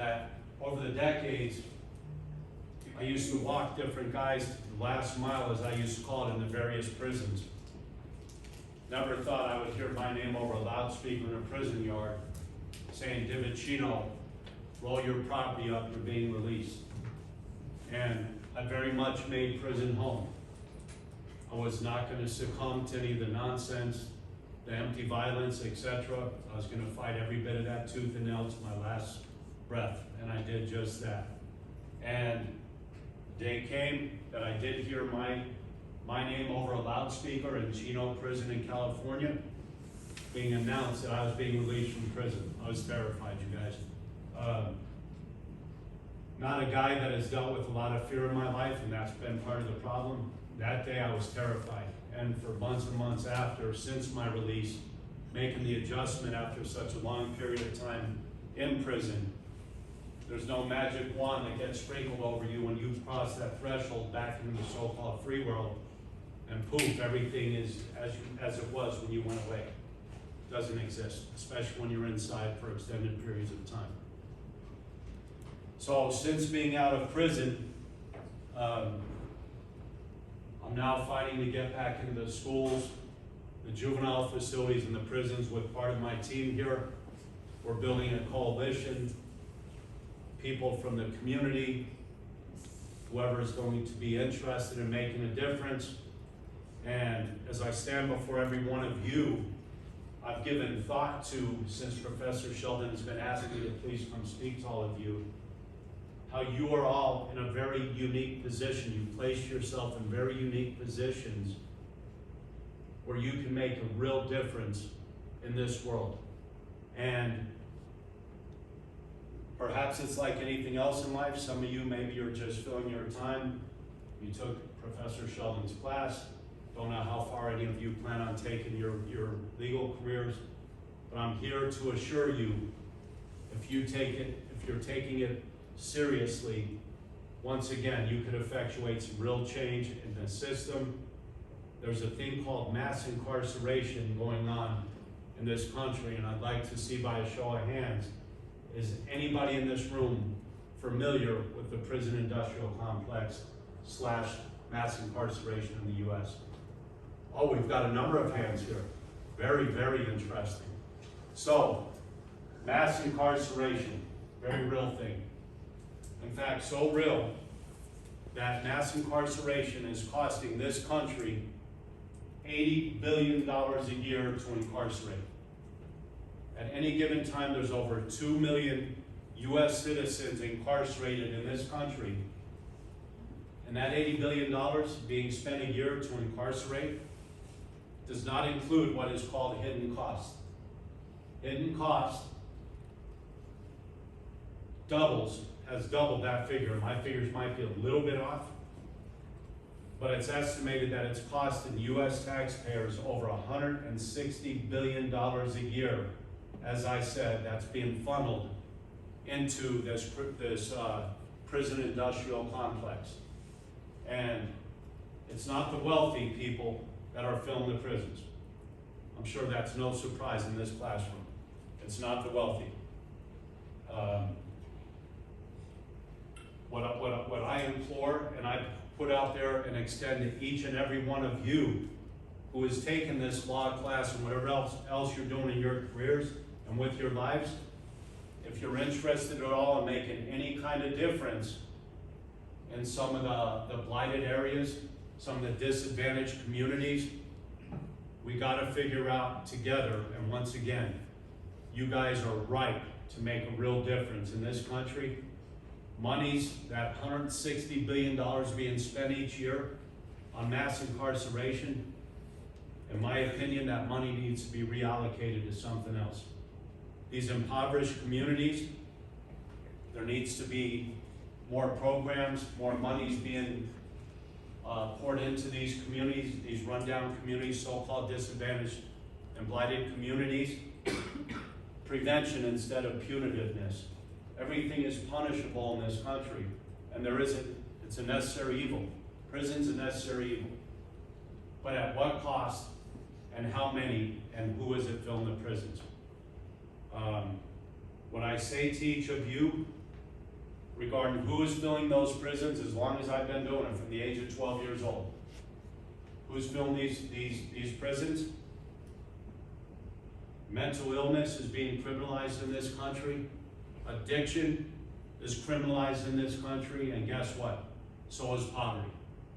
that over the decades, I used to walk different guys the last mile, as I used to call it, in the various prisons. Never thought I would hear my name over a loudspeaker in a prison yard saying, "Divicino, roll your property up, you're being released." And I very much made prison home. I was not going to succumb to any of the nonsense, the empty violence, etc. I was going to fight every bit of that tooth and nail to my last breath, and I did just that. And the day came that I did hear my name over a loudspeaker in Chino Prison in California, being announced that I was being released from prison. I was terrified, you guys. Not a guy that has dealt with a lot of fear in my life, and that's been part of the problem. That day I was terrified, and for months and months after, since my release, making the adjustment after such a long period of time in prison, there's no magic wand that gets sprinkled over you when you cross that threshold back into the so-called free world, and poof, everything is as it was when you went away. It doesn't exist, especially when you're inside for extended periods of time. So since being out of prison, I'm now fighting to get back into the schools, the juvenile facilities, and the prisons with part of my team here. We're building a coalition, people from the community, whoever is going to be interested in making a difference. And as I stand before every one of you, I've given thought to, since Professor Sheldon has been asking me to please come speak to all of you, how you are all in a very unique position. You place yourself in very unique positions where you can make a real difference in this world. And perhaps it's like anything else in life. Some of you, maybe you're just filling your time. You took Professor Sheldon's class. Don't know how far any of you plan on taking your legal careers. But I'm here to assure you, if you're taking it seriously, once again, you could effectuate some real change in the system. There's a thing called mass incarceration going on in this country, and I'd like to see by a show of hands, is anybody in this room familiar with the prison industrial complex / mass incarceration in the US? Oh, we've got a number of hands here. Very, very interesting. So, mass incarceration, very real thing. In fact, so real that mass incarceration is costing this country $80 billion a year to incarcerate. At any given time, there's over 2 million US citizens incarcerated in this country. And that $80 billion being spent a year to incarcerate does not include what is called hidden cost. Hidden cost has doubled that figure. My figures might be a little bit off, but it's estimated that it's costing US taxpayers over $160 billion a year. As I said, that's being funneled into this prison industrial complex. And it's not the wealthy people that are filling the prisons. I'm sure that's no surprise in this classroom. It's not the wealthy. What I implore and I put out there and extend to each and every one of you who has taken this law class and whatever else you're doing in your careers and with your lives, if you're interested at all in making any kind of difference in some of the blighted areas, some of the disadvantaged communities, we got to figure out together, and once again, you guys are ripe to make a real difference in this country. Monies, that $160 billion being spent each year on mass incarceration, in my opinion, that money needs to be reallocated to something else. These impoverished communities, there needs to be more programs, more monies being poured into these communities, these rundown communities, so-called disadvantaged and blighted communities. Prevention instead of punitiveness. Everything is punishable in this country, and there isn't. It's a necessary evil. Prison's a necessary evil. But at what cost, and how many, and who is it filling the prisons? What I say to each of you, regarding who is filling those prisons as long as I've been doing it, from the age of 12 years old. Who's filling these prisons? Mental illness is being criminalized in this country. Addiction is criminalized in this country, and guess what? So is poverty.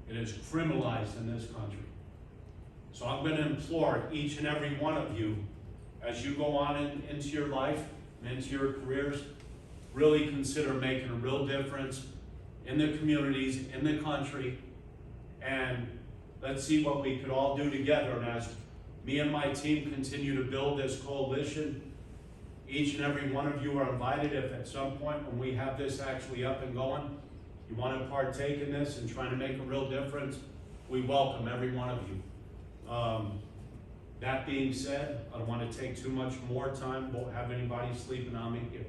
It is criminalized in this country. So I'm going to implore each and every one of you, as you go on into your life and into your careers, really consider making a real difference in the communities, in the country, and let's see what we could all do together. And as me and my team continue to build this coalition, each and every one of you are invited. If at some point when we have this actually up and going, you want to partake in this and trying to make a real difference, we welcome every one of you. That being said, I don't want to take too much more time, won't have anybody sleeping on me here.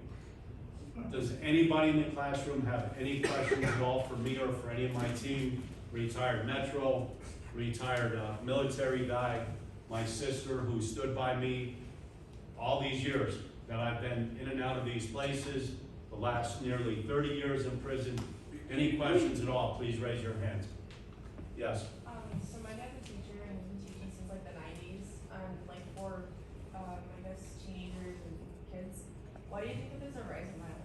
Does anybody in the classroom have any questions at all for me or for any of my team? Retired Metro, retired military guy, my sister who stood by me all these years that I've been in and out of these places, the last nearly 30 years in prison. Any questions at all, please raise your hands. Yes. So my dad's a teacher and he's been teaching since like the 90s, like for, I guess, teenagers and kids. Why do you think that there's a rise in violence?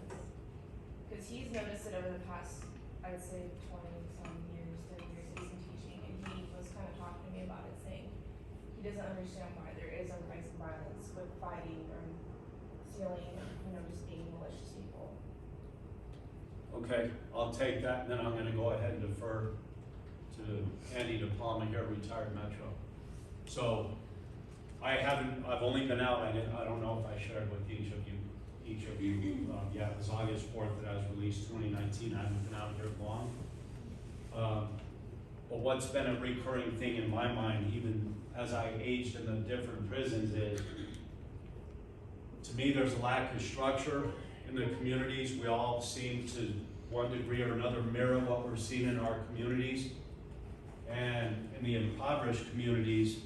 Because he's noticed it over the past, I'd say 20-some years, 30 years that he's been teaching, and he was kind of talking to me about it, saying he doesn't understand why there is a rise in violence with fighting or stealing, just being malicious people. Okay, I'll take that, and then I'm going to go ahead and defer to Andy DePalma here, retired Metro. So I've only been out, I don't know if I shared with each of you. Yeah, it was August 4th that I was released, 2019. I haven't been out here long. But what's been a recurring thing in my mind, even as I aged in the different prisons, is to me there's a lack of structure in the communities. We all seem to, one degree or another, mirror what we're seeing in our communities. And in the impoverished communities,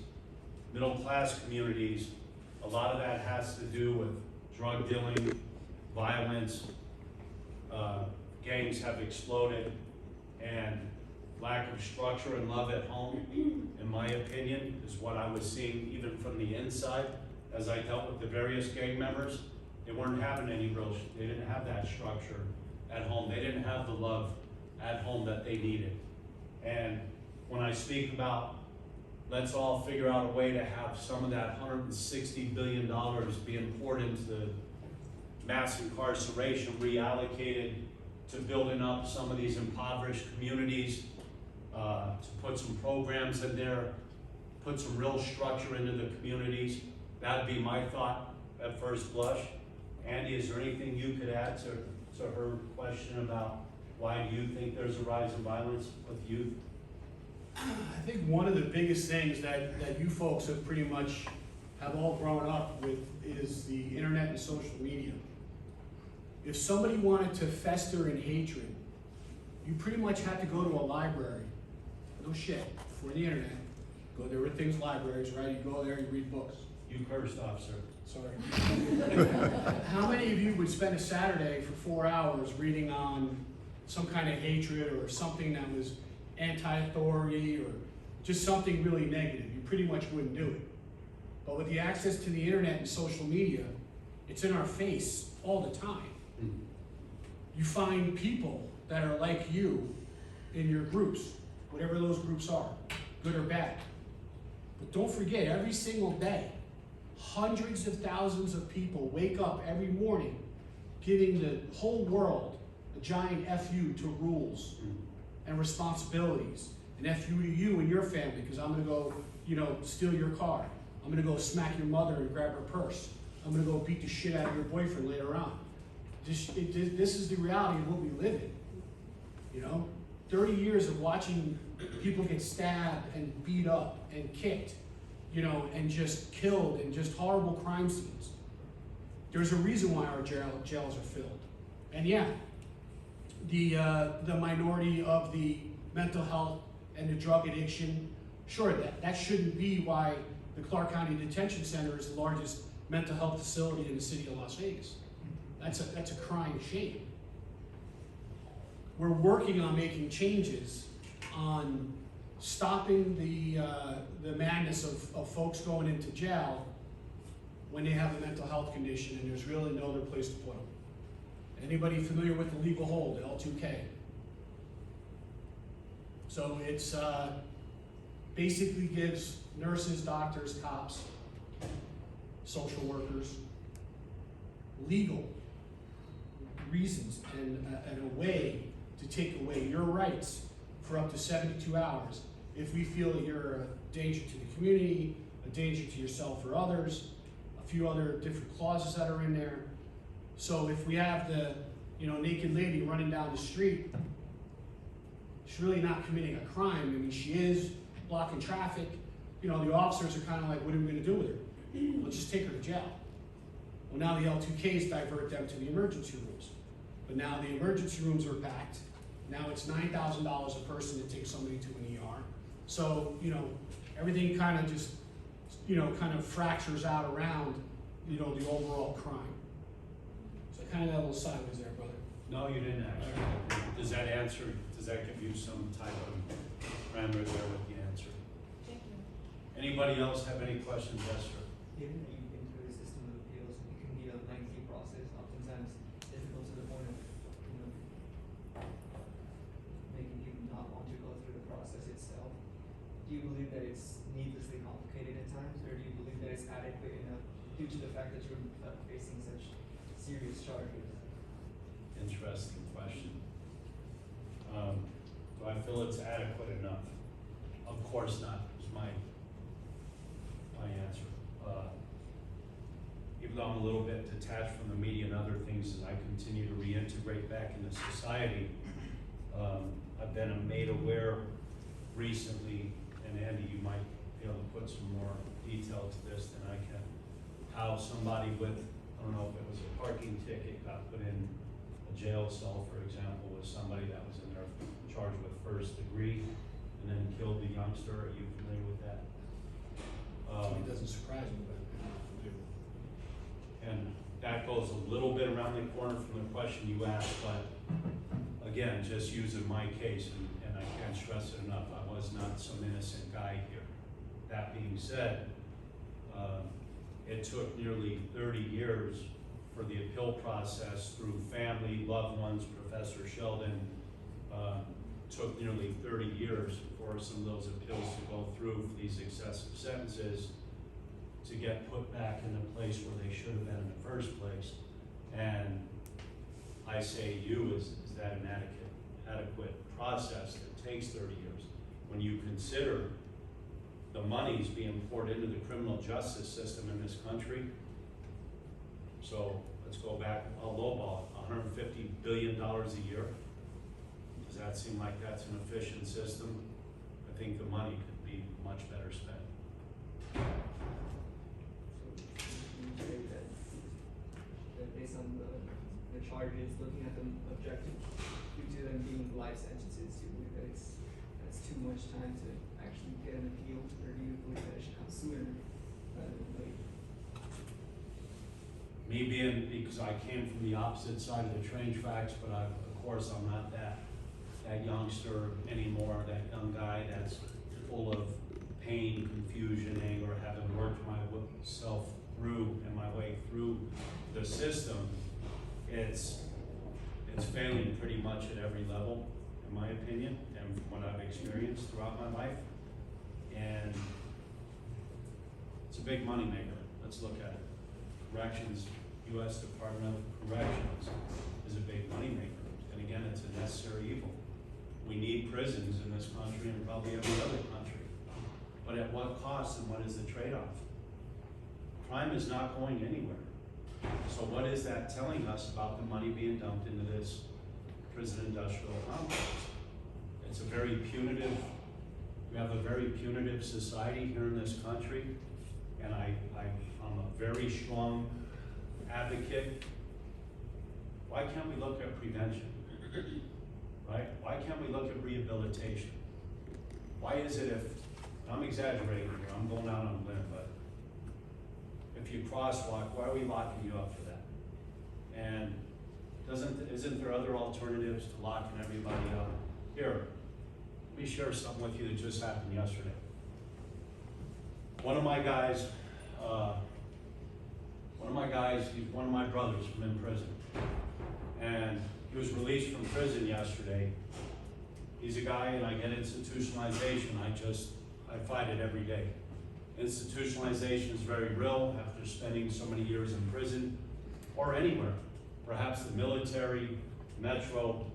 middle class communities, a lot of that has to do with drug dealing, violence, gangs have exploded, and lack of structure and love at home, in my opinion, is what I was seeing even from the inside as I dealt with the various gang members. They weren't having they didn't have that structure at home. They didn't have the love at home that they needed. And when I speak about let's all figure out a way to have some of that $160 billion being poured into mass incarceration reallocated to building up some of these impoverished communities, to put some programs in there, put some real structure into the communities. That'd be my thought at first blush. Andy, is there anything you could add to her question about why do you think there's a rise in violence with youth? I think one of the biggest things that you folks have pretty much have all grown up with is the internet and social media. If somebody wanted to fester in hatred, you pretty much had to go to a library. No shit, before the internet. There were things, libraries, right? You go there, you read books. You cursed off, sir. Sorry. How many of you would spend a Saturday for 4 hours reading on some kind of hatred or something that was anti-authority or just something really negative? You pretty much wouldn't do it. But with the access to the internet and social media, it's in our face all the time. You find people that are like you in your groups, whatever those groups are, good or bad. But don't forget, every single day, hundreds of thousands of people wake up every morning giving the whole world a giant FU to rules and responsibilities, and FU to you and your family, because I'm gonna go, steal your car. I'm gonna go smack your mother and grab her purse. I'm gonna go beat the shit out of your boyfriend later on. This is the reality of what we live in. 30 years of watching people get stabbed and beat up and kicked, and just killed, and just horrible crime scenes. There's a reason why our jails are filled. And yeah, the minority of the mental health and the drug addiction, sure, that shouldn't be why the Clark County Detention Center is the largest mental health facility in the city of Las Vegas. That's a crying shame. we're working on making changes on stopping the madness of folks going into jail when they have a mental health condition and there's really no other place to put them. Anybody familiar with the legal hold, L2K? So it's basically gives nurses, doctors, cops, social workers legal reasons and a way to take away your rights for up to 72 hours if we feel that you're a danger to the community, a danger to yourself or others, a few other different clauses that are in there. So if we have the naked lady running down the street, she's really not committing a crime. I mean, she is blocking traffic. The officers are kind of like, what are we going to do with her? Let's just take her to jail. Well, now the L2Ks divert them to the emergency rooms. But now the emergency rooms are packed. Now it's $9,000 a person to take somebody to an ER. So, everything kind of just, kind of fractures out around, the overall crime. So I kind of got a little sideways there, brother. No, you didn't actually. Does that give you some type of parameter there with the answer? Thank you. Anybody else have any questions, Esther? Given that you've been through the system of appeals, it can be a lengthy process, oftentimes difficult to the point of, making people not want to go through the process itself. Do you believe that it's needlessly complicated at times, or do you believe that it's adequate enough due to the fact that you're facing such serious charges? Interesting question. Do I feel it's adequate enough? Of course not, is my answer. Even though I'm a little bit detached from the media and other things as I continue to reintegrate back into society, I've been made aware recently, and Andy, you might be able to put some more detail to this than I can, how somebody with, I don't know if it was a parking ticket, got put in a jail cell, for example, with somebody that was in there charged with first degree and then killed the youngster. Are you familiar with that? It doesn't surprise me, but And that goes a little bit around the corner from the question you asked, but again, just using my case, and I can't stress it enough, I was not some innocent guy here. That being said, it took nearly 30 years for the appeal process through family, loved ones. Professor Sheldon took nearly 30 years for some of those appeals to go through for these excessive sentences to get put back in the place where they should have been in the first place. And I say to you, is that an adequate process that takes 30 years? When you consider the monies being poured into the criminal justice system in this country, so let's go back, I'll lowball, $150 billion a year. Does that seem like that's an efficient system? I think the money could be much better spent. So you say that based on the charges, looking at them objectively, due to them being life sentences, do you believe that that's too much time to actually get an appeal, or do you believe that it should come sooner rather than later? Me being, because I came from the opposite side of the train tracks, but of course I'm not that youngster anymore, that young guy that's full of pain, confusion, anger, having worked myself through and my way through the system. It's failing pretty much at every level, in my opinion, and from what I've experienced throughout my life. And it's a big moneymaker. Let's look at it. Corrections, U.S. Department of Corrections is a big moneymaker. And again, it's a necessary evil. We need prisons in this country and probably every other country. But at what cost and what is the trade-off? Crime is not going anywhere. So what is that telling us about the money being dumped into this prison industrial complex? It's a very punitive, we have a very punitive society here in this country, and I'm a very strong advocate. Why can't we look at prevention? Right? Why can't we look at rehabilitation? Why is it if, I'm exaggerating here, I'm going out on a limb, but if you crosswalk, why are we locking you up for that? And Isn't there other alternatives to locking everybody up? Here, let me share something with you that just happened yesterday. One of my guys, he's one of my brothers from in prison. And he was released from prison yesterday. He's a guy, and I get institutionalization, I fight it every day. Institutionalization is very real after spending so many years in prison or anywhere. Perhaps the military, metro,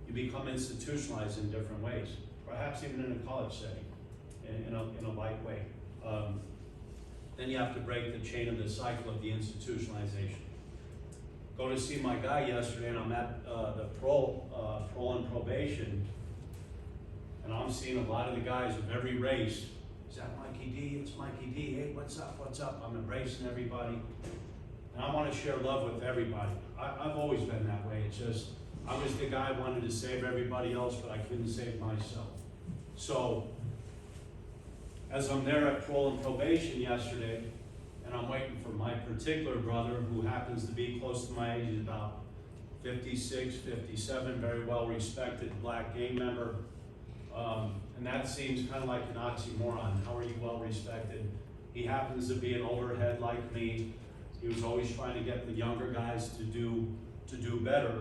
you become institutionalized in different ways. Perhaps even in a college setting, in a light way. Then you have to break the chain of the cycle of the institutionalization. Go to see my guy yesterday, and I'm at the parole and probation, and I'm seeing a lot of the guys of every race. Is that Mikey D? It's Mikey D. Hey, what's up? What's up? I'm embracing everybody, and I want to share love with everybody. I've always been that way. It's just I was the guy who wanted to save everybody else, but I couldn't save myself. So, as I'm there at parole and probation yesterday, and I'm waiting for my particular brother, who happens to be close to my age, he's about 56, 57, very well respected black gang member. And that seems kind of like an oxymoron. How are you well respected? He happens to be an older head like me. He was always trying to get the younger guys to do better.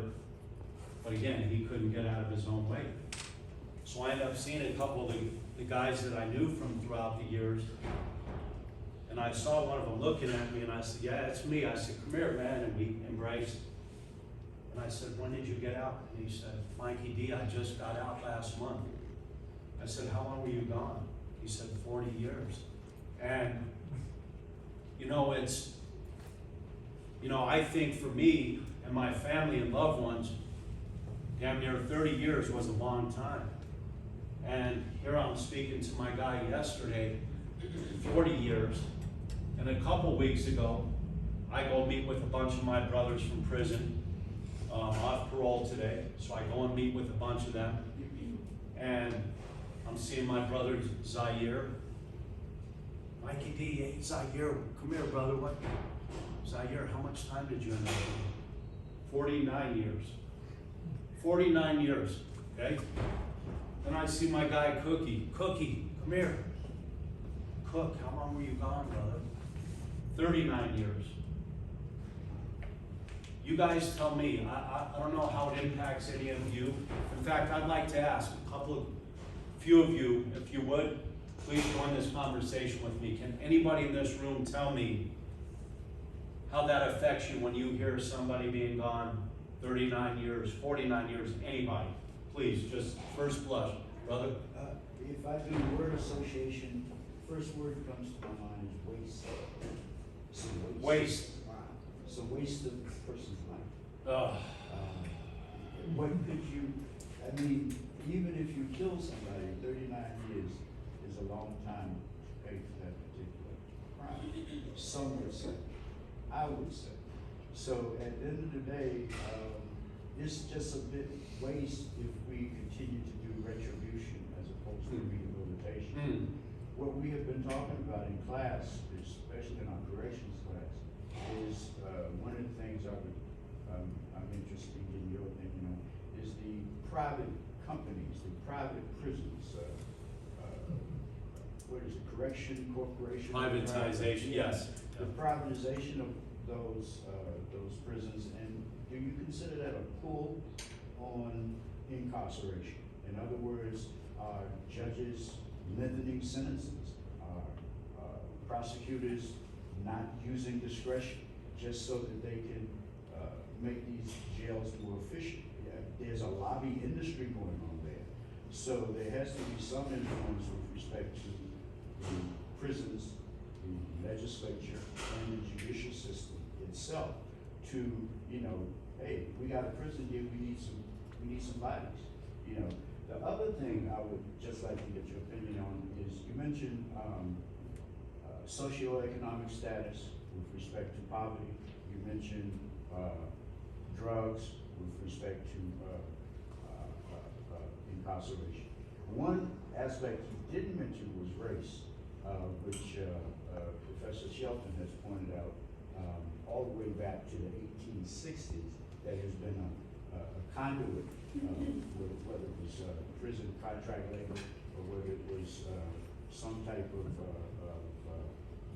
But again, he couldn't get out of his own way. So I ended up seeing a couple of the guys that I knew from throughout the years. And I saw one of them looking at me, and I said, yeah, it's me. I said, come here, man, and we embraced. And I said, when did you get out? And he said, Mikey D, I just got out last month. I said, how long were you gone? He said, 40 years. And, I think for me and my family and loved ones, damn near 30 years was a long time. And here I'm speaking to my guy yesterday, 40 years. And a couple weeks ago, I go meet with a bunch of my brothers from prison, off parole today. So I go and meet with a bunch of them. And I'm seeing my brother Zaire. Mikey D, hey, Zaire, come here, brother. What? Zaire, how much time did you end up with? 49 years. 49 years, okay? Then I see my guy Cookie. Cookie, come here. Cook, how long were you gone, brother? 39 years. You guys tell me. I don't know how it impacts any of you. In fact, I'd like to ask a few of you, if you would, please join this conversation with me. Can anybody in this room tell me how that affects you when you hear somebody being gone 39 years, 49 years, anybody? Please, just first blush. Brother? If I do word association, first word comes to my mind is waste. So Waste. Wow. It's a waste of a person's life. Ugh. What could you, even if you kill somebody, 39 years is a long time to pay for that particular crime. Some would say. I would say. So at the end of the day, it's just a bit waste if we continue to do retribution as opposed to rehabilitation. What we have been talking about in class, especially in our corrections class, is one of the things I'm interested in getting your opinion on, is the private companies, the private prisons, what is it, correction corporation? Privatization, yes. The privatization of those prisons, and do you consider that a pull on incarceration? In other words, are judges lengthening sentences? Are prosecutors not using discretion just so that they can make these jails more efficient? There's a lobby industry going on there. So there has to be some influence with respect to the prisons, the legislature, and the judicial system itself to, hey, we got a prison here, we need some bodies. The other thing I would just like to get your opinion on is you mentioned socioeconomic status with respect to poverty. You mentioned drugs with respect to incarceration. One aspect you didn't mention was race, which Professor Shelton has pointed out all the way back to the 1860s, that has been a conduit, whether it was prison contract labor or whether it was some type of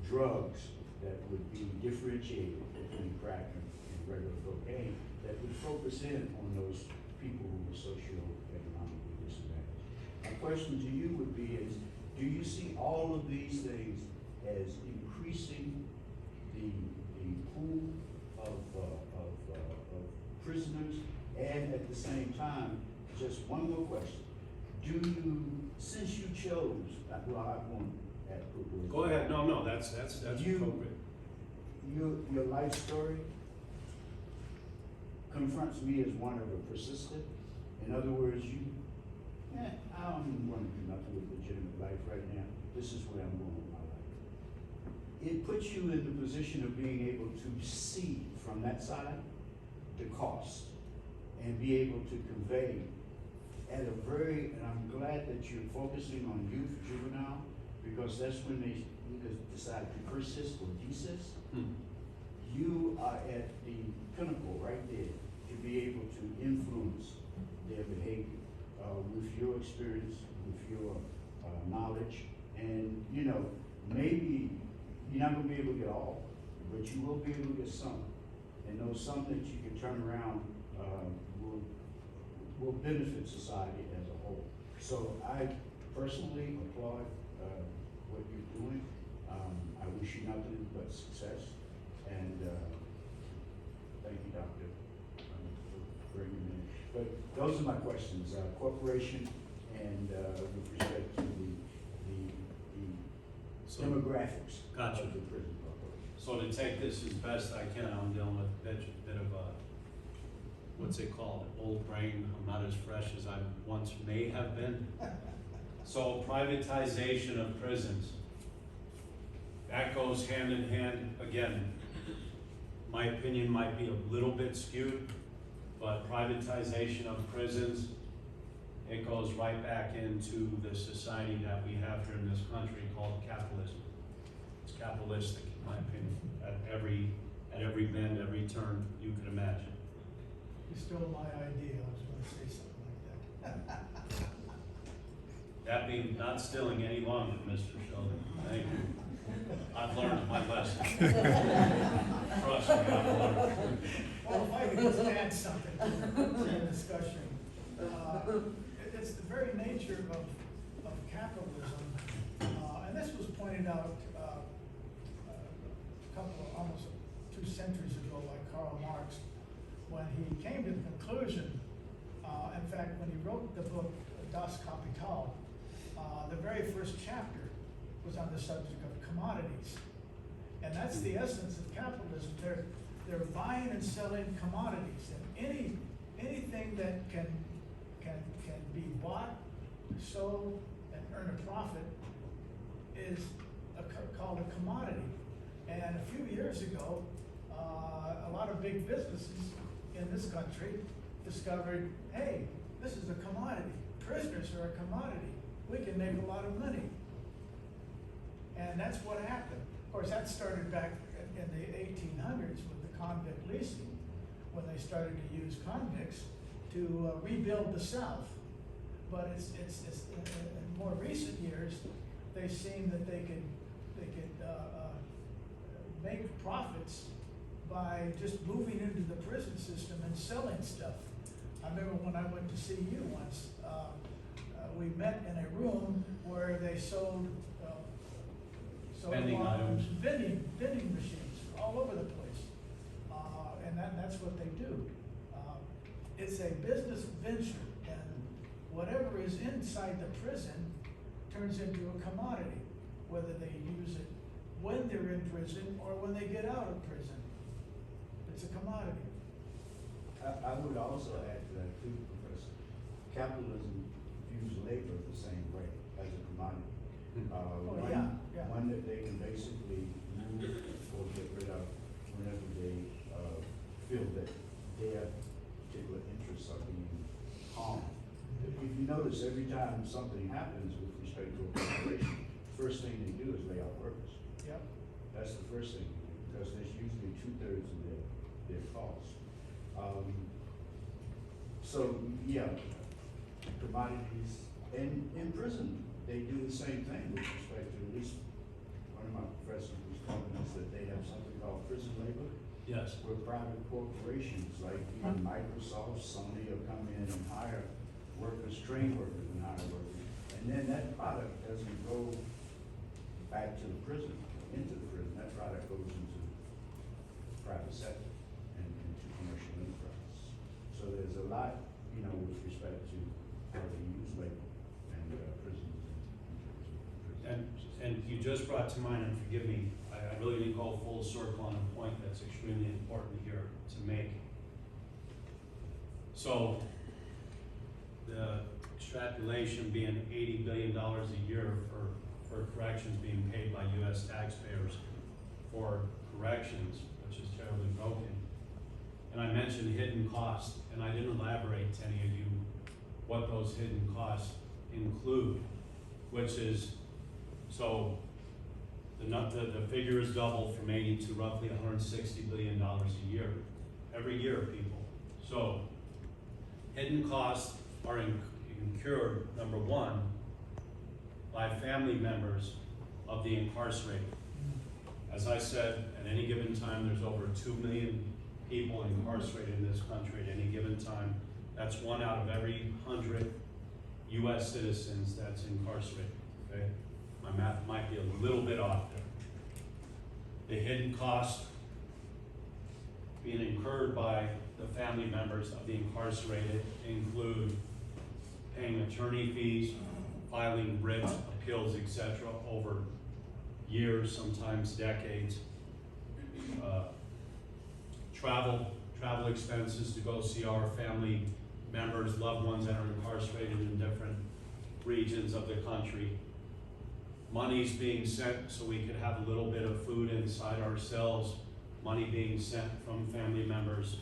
drugs that would be differentiated between crack and regular cocaine, that would focus in on those people who were socioeconomically disadvantaged. My question to you would be is, do you see all of these things as increasing the pool of prisoners, and at the same time, just one more question. Do you, since you chose, well, I won't put words. Go ahead, no, that's You- appropriate. Your life story confronts me as one of a persistent. In other words, I don't even want to do nothing with legitimate life right now. This is where I'm going with my life. It puts you in the position of being able to see from that side the cost and be able to convey at a very, and I'm glad that you're focusing on youth, juvenile, because that's when they decide to persist or desist. You are at the pinnacle right there to be able to influence their behavior with your experience, with your knowledge, and maybe you're not going to be able to get all, but you will be able to get some, and those some that you can turn around will benefit society as a whole. So I personally applaud what you're doing. I wish you nothing but success, and thank you, Doctor, for bringing me in. But those are my questions. Corporation and with respect to the So- demographics Gotcha. of the prison corporation. So to take this as best I can, I'm dealing with a bit of a, what's it called, old brain. I'm not as fresh as I once may have been. So privatization of prisons, that goes hand in hand. Again, my opinion might be a little bit skewed, but privatization of prisons, it goes right back into the society that we have here in this country called capitalism. It's capitalistic, in my opinion, at every bend, every turn you could imagine. You stole my idea, I was gonna say something like that. That being not stealing any longer, Mr. Sheldon. Thank you. I've learned my lesson. Trust me, I've learned. Well, if I could just add something to the discussion. It's the very nature of capitalism, and this was pointed out a couple of, almost 2 centuries ago by Karl Marx, when he came to the conclusion, in fact, when he wrote the book Das Kapital, the very first chapter was on the subject of commodities. And that's the essence of capitalism. They're buying and selling commodities, and anything that can be bought, sold, and earn a profit is called a commodity. And a few years ago, a lot of big businesses in this country discovered, hey, this is a commodity. Prisoners are a commodity. We can make a lot of money. And that's what happened. Of course, that started back in the 1800s with the convict leasing, when they started to use convicts to rebuild the South. But it's in more recent years, they've seen that they could make profits by just moving into the prison system and selling stuff. I remember when I went to see you once, we met in a room where they sold Vending items. vending machines all over the place, and that's what they do. It's a business venture, and whatever is inside the prison turns into a commodity, whether they use it when they're in prison or when they get out of prison. It's a commodity. I would also add to that too, Professor. Capitalism views labor the same way as a commodity. One that they can basically move or get rid of whenever they feel that their particular interests are being harmed. If you notice, every time something happens with respect to a corporation, first thing they do is lay off workers. Yep. That's the first thing they do, because that's usually 2/3 of their costs. So, yeah, commodities, and in prison, they do the same thing with respect to, at least one of my professors was telling us that they have something called prison labor, Yes. where private corporations like even Microsoft, Sony will come in and hire workers, train workers and hire workers. And then that product doesn't go back to the prison, into the prison, that product goes into private sector and into commercial enterprise. So there's a lot, you know, with respect to how they use labor and prisons in terms of prison. And you just brought to mind, and forgive me, I really didn't go full circle on a point that's extremely important here to make. So, the extrapolation being $80 billion a year for corrections being paid by US taxpayers for corrections, which is terribly broken. And I mentioned hidden costs, and I didn't elaborate to any of you what those hidden costs include, which is, so the figure is doubled from 80 to roughly $160 billion a year, every year, people. So, hidden costs are incurred, number one, by family members of the incarcerated. As I said, at any given time, there's over 2 million people incarcerated in this country at any given time. That's 1 out of every 100 US citizens that's incarcerated, okay? My math might be a little bit off there. The hidden cost being incurred by the family members of the incarcerated include paying attorney fees, filing writs, appeals, etc. over years, sometimes decades. Travel expenses to go see our family members, loved ones that are incarcerated in different regions of the country. Money's being sent so we could have a little bit of food inside ourselves. Money being sent from family members.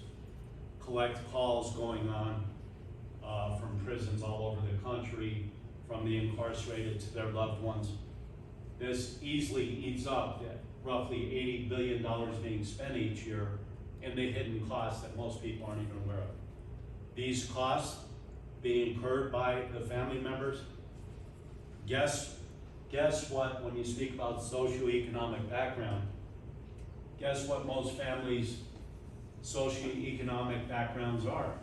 Collect calls going on from prisons all over the country, from the incarcerated to their loved ones. This easily eats up at roughly $80 billion being spent each year in the hidden costs that most people aren't even aware of. These costs being incurred by the family members, guess what, when you speak about socioeconomic background, guess what most families' socioeconomic backgrounds are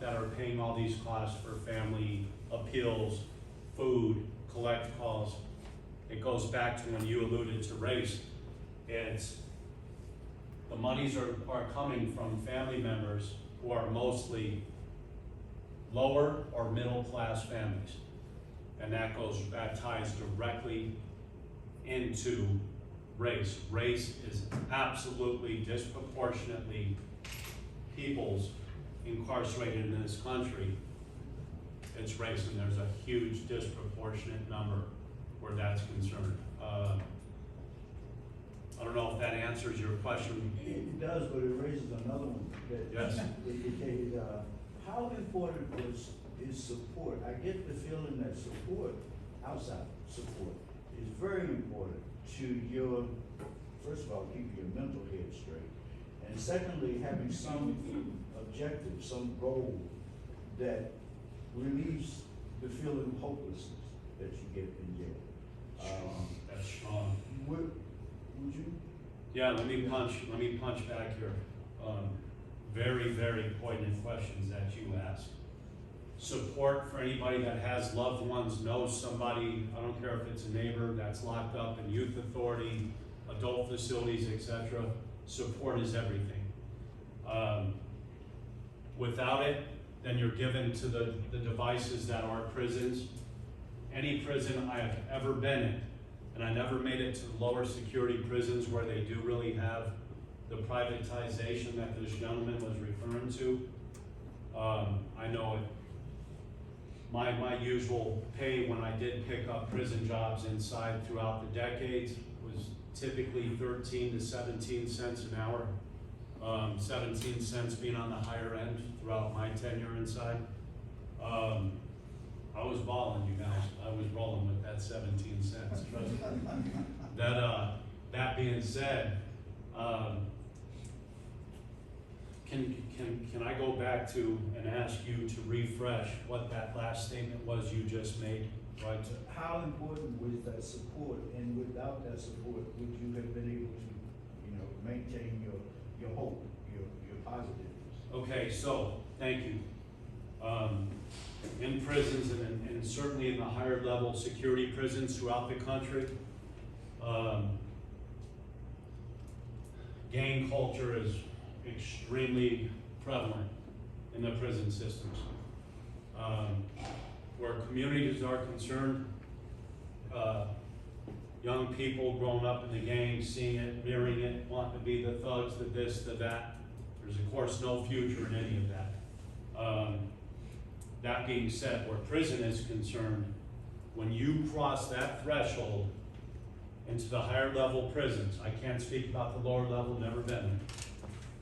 that are paying all these costs for family appeals, food, collect calls. It goes back to when you alluded to race. It's the monies are coming from family members who are mostly lower or middle class families. And that ties directly into race. Race is absolutely disproportionately people's incarcerated in this country. It's race, and there's a huge disproportionate number where that's concerned. I don't know if that answers your question. It does, but it raises another one that Yes. indicated, how important is support? I get the feeling that support, outside support, is very important to your, first of all, keeping your mental head straight. And secondly, having some objective, some goal that relieves the feeling of hopelessness that you get in jail. That's strong. Would you? Yeah, let me punch back here. Very, very poignant questions that you asked. Support for anybody that has loved ones, knows somebody, I don't care if it's a neighbor that's locked up in youth authority, adult facilities, etc. Support is everything. Without it, then you're given to the devices that are prisons. Any prison I have ever been in, and I never made it to lower security prisons where they do really have the privatization that this gentleman was referring to. I know it. My usual pay when I did pick up prison jobs inside throughout the decades was typically 13 to 17 cents an hour. 17 cents being on the higher end throughout my tenure inside. I was balling, you guys. I was rolling with that 17 cents. Trust me. That being said, Can I go back to and ask you to refresh what that last statement was you just made? Right? How important was that support, and without that support, would you have been able to, maintain your hope, your positiveness? Okay, so, thank you. In prisons and certainly in the higher level security prisons throughout the country, gang culture is extremely prevalent in the prison systems. Where communities are concerned, young people growing up in the gang, seeing it, mirroring it, wanting to be the thugs, the this, the that. There's of course no future in any of that. That being said, where prison is concerned, when you cross that threshold into the higher level prisons, I can't speak about the lower level, never been there.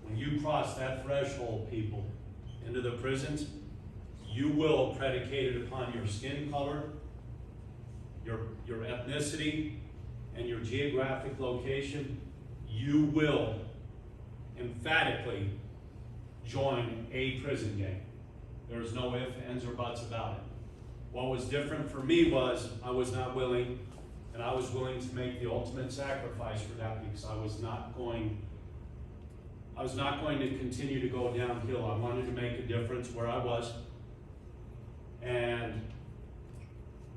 When you cross that threshold, people, into the prisons, you will, predicated upon your skin color, your ethnicity, and your geographic location, you will emphatically join a prison gang. There's no ifs, ands, or buts about it. What was different for me was I was not willing, and I was willing to make the ultimate sacrifice for that because I was not going to continue to go downhill. I wanted to make a difference where I was. And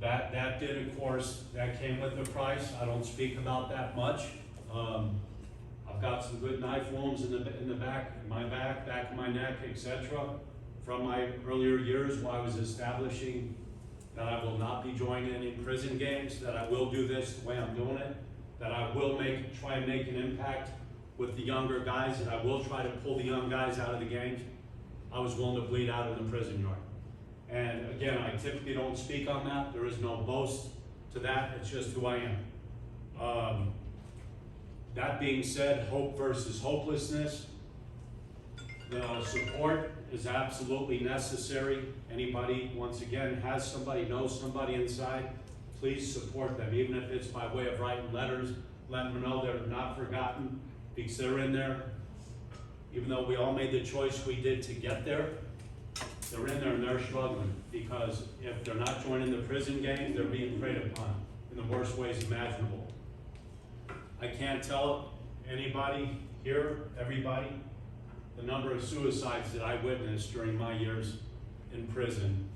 that did, of course, that came with a price. I don't speak about that much. I've got some good knife wounds in the back of my back of my neck, etc. from my earlier years while I was establishing that I will not be joining any prison gangs, that I will do this the way I'm doing it, that I will try and make an impact with the younger guys, that I will try to pull the young guys out of the gangs. I was willing to bleed out in the prison yard. And again, I typically don't speak on that. There is no boast to that. It's just who I am. That being said, hope versus hopelessness. The support is absolutely necessary. Anybody, once again, has somebody, knows somebody inside, please support them, even if it's by way of writing letters, letting them know they're not forgotten because they're in there. Even though we all made the choice we did to get there, they're in there and they're struggling because if they're not joining the prison gang, they're being preyed upon in the worst ways imaginable. I can't tell anybody here, everybody, the number of suicides that I witnessed during my years in prison,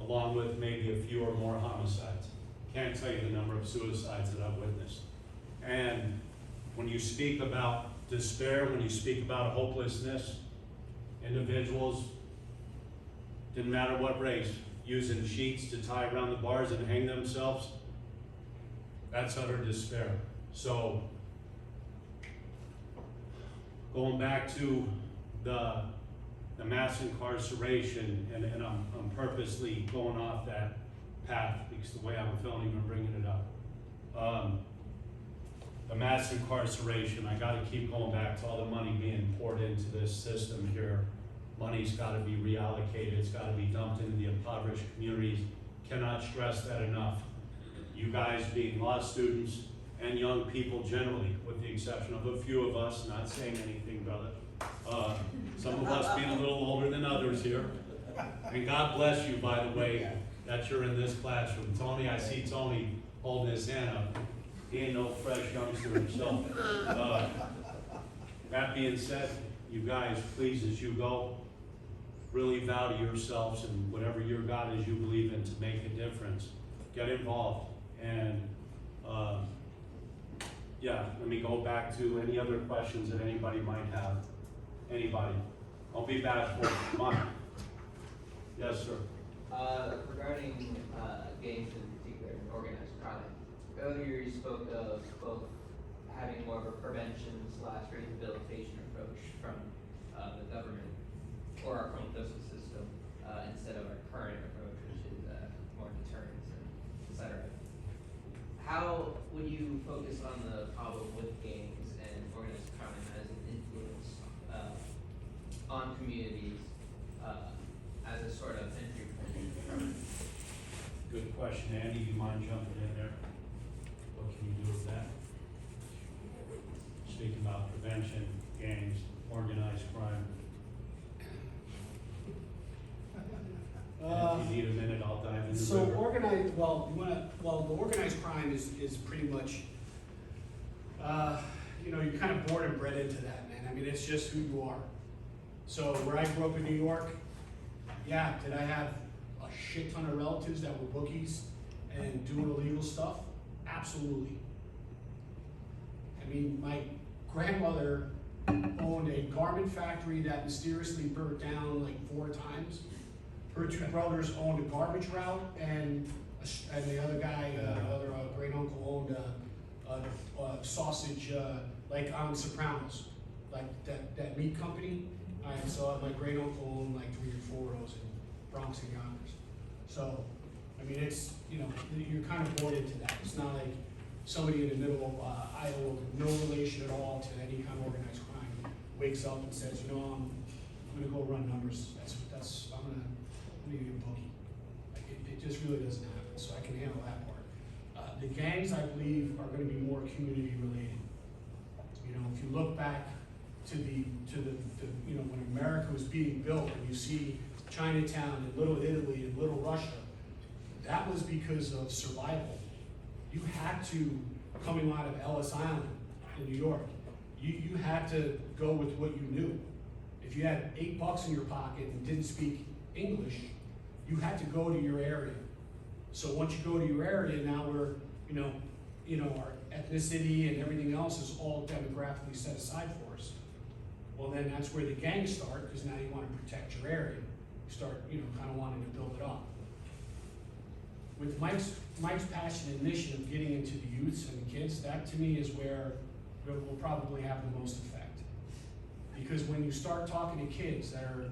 along with maybe a few or more homicides. Can't tell you the number of suicides that I've witnessed. And when you speak about despair, when you speak about hopelessness, individuals, didn't matter what race, using sheets to tie around the bars and hang themselves, that's utter despair. So, going back to the mass incarceration, and I'm purposely going off that path because the way I'm feeling even bringing it up. The mass incarceration, I gotta keep going back to all the money being poured into this system here. Money's gotta be reallocated, it's gotta be dumped into the impoverished communities. Cannot stress that enough. You guys being law students and young people generally, with the exception of a few of us, not saying anything, brother. Some of us being a little older than others here. And God bless you, by the way, that you're in this classroom. Tony, I see Tony holding his hand up. He ain't no fresh youngster himself. That being said, you guys, please, as you go, really vow to yourselves and whatever your God is you believe in to make a difference. Get involved. And yeah, let me go back to any other questions that anybody might have. Anybody? Don't be bashful. Come on. Yes, sir. Regarding gangs in particular and organized crime, earlier you spoke of both having more of a prevention / rehabilitation approach from the government or our criminal justice system instead of our current approach, which is more deterrence and et cetera. How would you focus on the problem with gangs and organized crime as an influence on communities as a sort of entry point? Good question, Andy. Do you mind jumping in there? What can you do with that? Speaking about prevention, gangs, organized crime? Uh, And if you need a minute, I'll dive into So it. organized, the organized crime is pretty much, you're kind of born and bred into that, man. I mean, it's just who you are. So where I grew up in New York, yeah, did I have a shit ton of relatives that were bookies and doing illegal stuff? Absolutely. I mean, my grandmother owned a garment factory that mysteriously burnt down like 4 times. Her 2 brothers owned a garbage route, and the other guy, great uncle owned a sausage, like on Sopranos, like that meat company. And so my great uncle owned like 3 or 4 of those in Bronx and Yonkers. So, I mean, it's, you're kind of born into that. It's not like somebody in the middle of Iowa with no relation at all to any kind of organized crime wakes up and says, I'm gonna go run numbers. I'm gonna be a bookie. Like, it just really doesn't happen, so I can handle that part. The gangs, I believe, are gonna be more community related. If you look back to the when America was being built, and you see Chinatown and Little Italy and Little Russia, that was because of survival. You had to, coming out of Ellis Island in New York, you had to go with what you knew. If you had $8 in your pocket and didn't speak English, you had to go to your area. So once you go to your area, now we're, our ethnicity and everything else is all demographically set aside for us. Well, then that's where the gangs start, because now you want to protect your area. You start, kind of wanting to build it up. With Mike's passion and mission of getting into the youths and the kids, that to me is where we'll probably have the most effect. Because when you start talking to kids that are,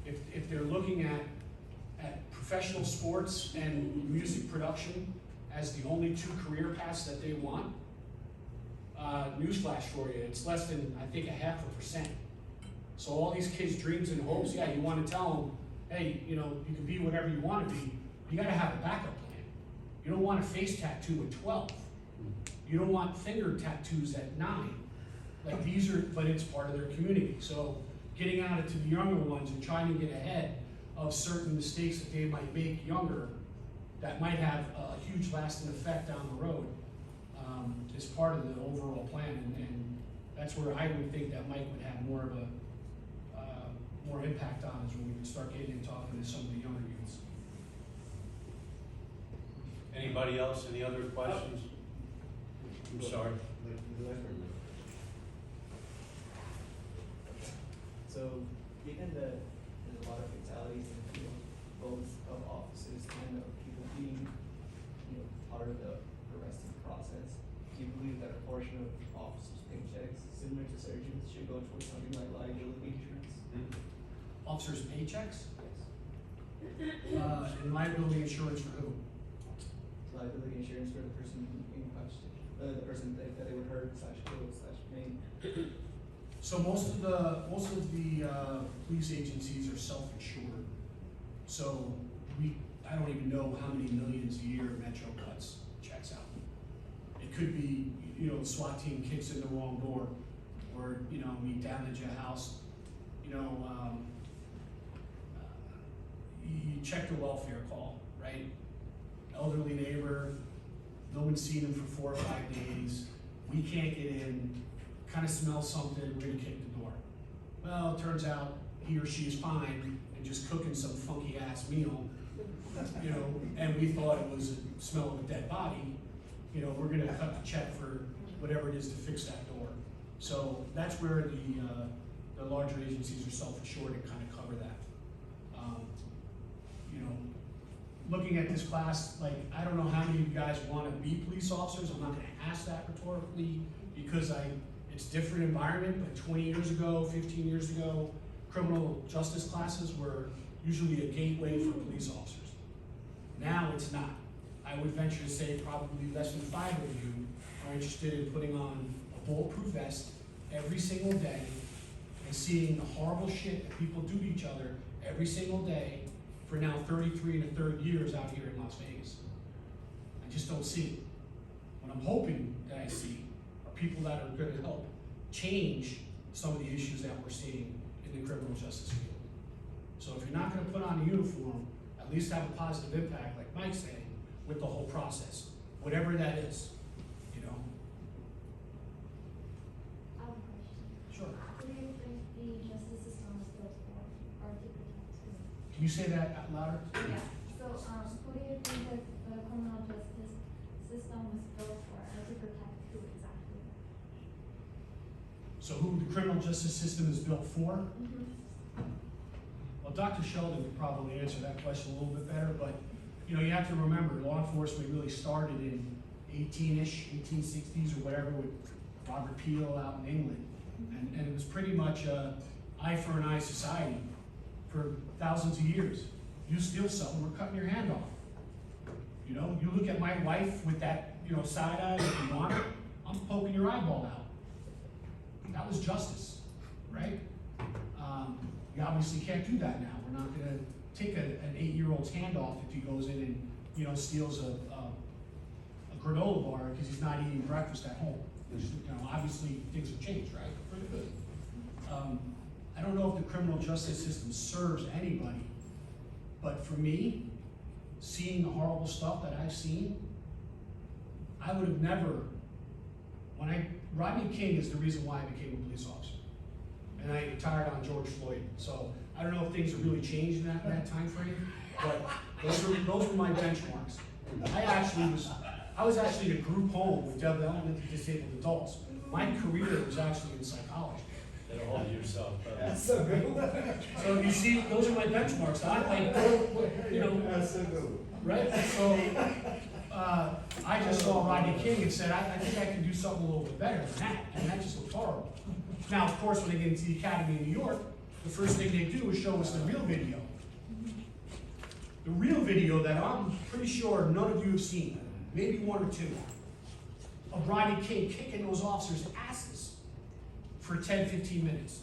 if they're looking at professional sports and music production as the only 2 career paths that they want, newsflash for you, it's less than, I think, 0.5%. So all these kids' dreams and hopes, yeah, you want to tell them, hey, you can be whatever you want to be. You got to have a backup plan. You don't want a face tattoo at 12. You don't want finger tattoos at 9. Like but it's part of their community. So getting out into the younger ones and trying to get ahead of certain mistakes that they might make younger, that might have a huge lasting effect down the road, is part of the overall plan. And that's where I would think that Mike would have more of a more impact on, is when we would start getting and talking to some of the younger youths. Anybody else, any other questions? I'm sorry. So, given that there's a lot of fatalities in the field, both of officers and of people being, part of the arresting process, do you believe that a portion of officers' paychecks, similar to surgeons, should go towards something like liability insurance? Officers' paychecks? Yes. And liability insurance for who? Liability insurance for the person in question, the person that they would hurt / kill / maim. So most of the police agencies are self-insured. So I don't even know how many millions a year Metro cuts checks out. It could be, the SWAT team kicks in the wrong door, or we damage a house. You check the welfare call, right? Elderly neighbor, no one's seen him for 4 or 5 days. We can't get in. Kind of smell something, we're gonna kick the door. Well, it turns out he or she is fine and just cooking some funky ass meal, and we thought it was a smell of a dead body. We're gonna cut the check for whatever it is to fix that door. So that's where the larger agencies are self-insured and kind of cover that. Looking at this class, like, I don't know how many of you guys want to be police officers. I'm not gonna ask that rhetorically, because it's a different environment, but 20 years ago, 15 years ago, criminal justice classes were usually a gateway for police officers. Now it's not. I would venture to say probably less than 5 of you are interested in putting on a bulletproof vest every single day and seeing the horrible shit that people do to each other every single day for now 33 and a third years out here in Las Vegas. I just don't see it. What I'm hoping that I see are people that are going to help change some of the issues that we're seeing in the criminal justice field. So if you're not gonna put on a uniform, at least have a positive impact, like Mike's saying, with the whole process, whatever that is, you know? I have a question. Sure. Who do you think the justice system was built for, or to protect? Can you say that out louder? Yeah. So, who do you think that the criminal justice system was built for, or to protect who exactly? So who the criminal justice system is built for? Mm-hmm. Well, Dr. Sheldon could probably answer that question a little bit better, but, you know, you have to remember, law enforcement really started in 1860s or whatever with Robert Peel out in England. And it was pretty much a eye for an eye society for thousands of years. You steal something, we're cutting your hand off. You know, you look at my wife with that, you know, side eye, if you want it, I'm poking your eyeball out. That was justice, right? You obviously can't do that now. We're not gonna take an 8-year-old's hand off if he goes in and, you know, steals a granola bar because he's not eating breakfast at home. Which, you know, obviously things have changed, right? For the good. I don't know if the criminal justice system serves anybody, but for me, seeing the horrible stuff that I've seen, I would have never, Rodney King is the reason why I became a police officer. And I retired on George Floyd. So I don't know if things have really changed in that time frame, but those were my benchmarks. I was actually in a group home with developmentally disabled adults. My career was actually in psychology. Get a hold of yourself, brother. That's so good. So you see, those are my benchmarks. You know, That's so good. right? So I just saw Rodney King and said, I think I can do something a little bit better than that, and that just looked horrible. Now, of course, when they get into the Academy in New York, the first thing they do is show us the real video. The real video that I'm pretty sure none of you have seen, maybe one or two, of Rodney King kicking those officers' asses for 10, 15 minutes.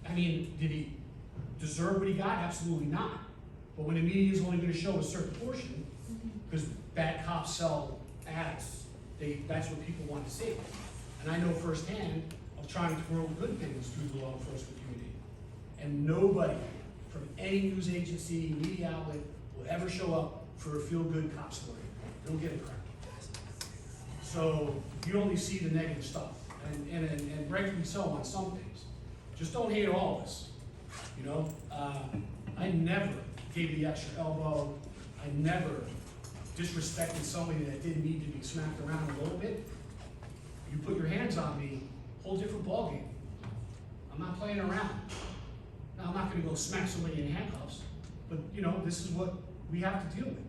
I mean, did he deserve what he got? Absolutely not. But when the media is only going to show a certain portion, because bad cops sell ads, that's what people want to see. And I know firsthand of trying to promote good things through the law enforcement community. And nobody from any news agency, media outlet will ever show up for a feel-good cop story. They don't give a crap. So you only see the negative stuff, and rightfully so on some things. Just don't hate all of us. You know, I never gave the extra elbow. I never disrespected somebody that didn't need to be smacked around a little bit. You put your hands on me, whole different ballgame. I'm not playing around. Now, I'm not gonna go smack somebody in handcuffs, but you know, this is what we have to deal with.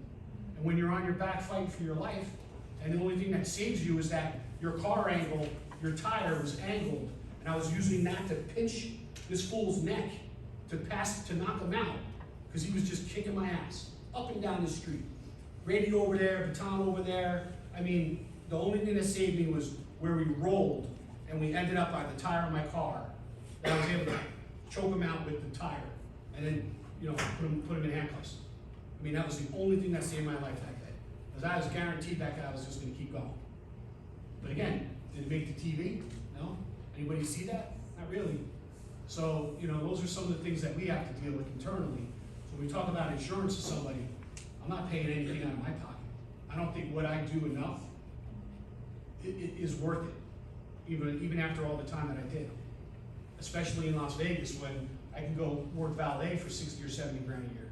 And when you're on your back fighting for your life, and the only thing that saves you is that your car angle, your tire was angled, and I was using that to pinch this fool's neck to knock him out, because he was just kicking my ass up and down the street. Radio over there, baton over there. I mean, the only thing that saved me was where we rolled and we ended up by the tire of my car. And I was able to choke him out with the tire and then, you know, put him in handcuffs. I mean, that was the only thing that saved my life that day. Because I was guaranteed that guy was just gonna keep going. But again, did it make the TV? No? Anybody see that? Not really. So, you know, those are some of the things that we have to deal with internally. So when we talk about insurance to somebody, I'm not paying anything out of my pocket. I don't think what I do enough it is worth it, even after all the time that I did. Especially in Las Vegas when I can go work valet for 60 or 70 grand a year.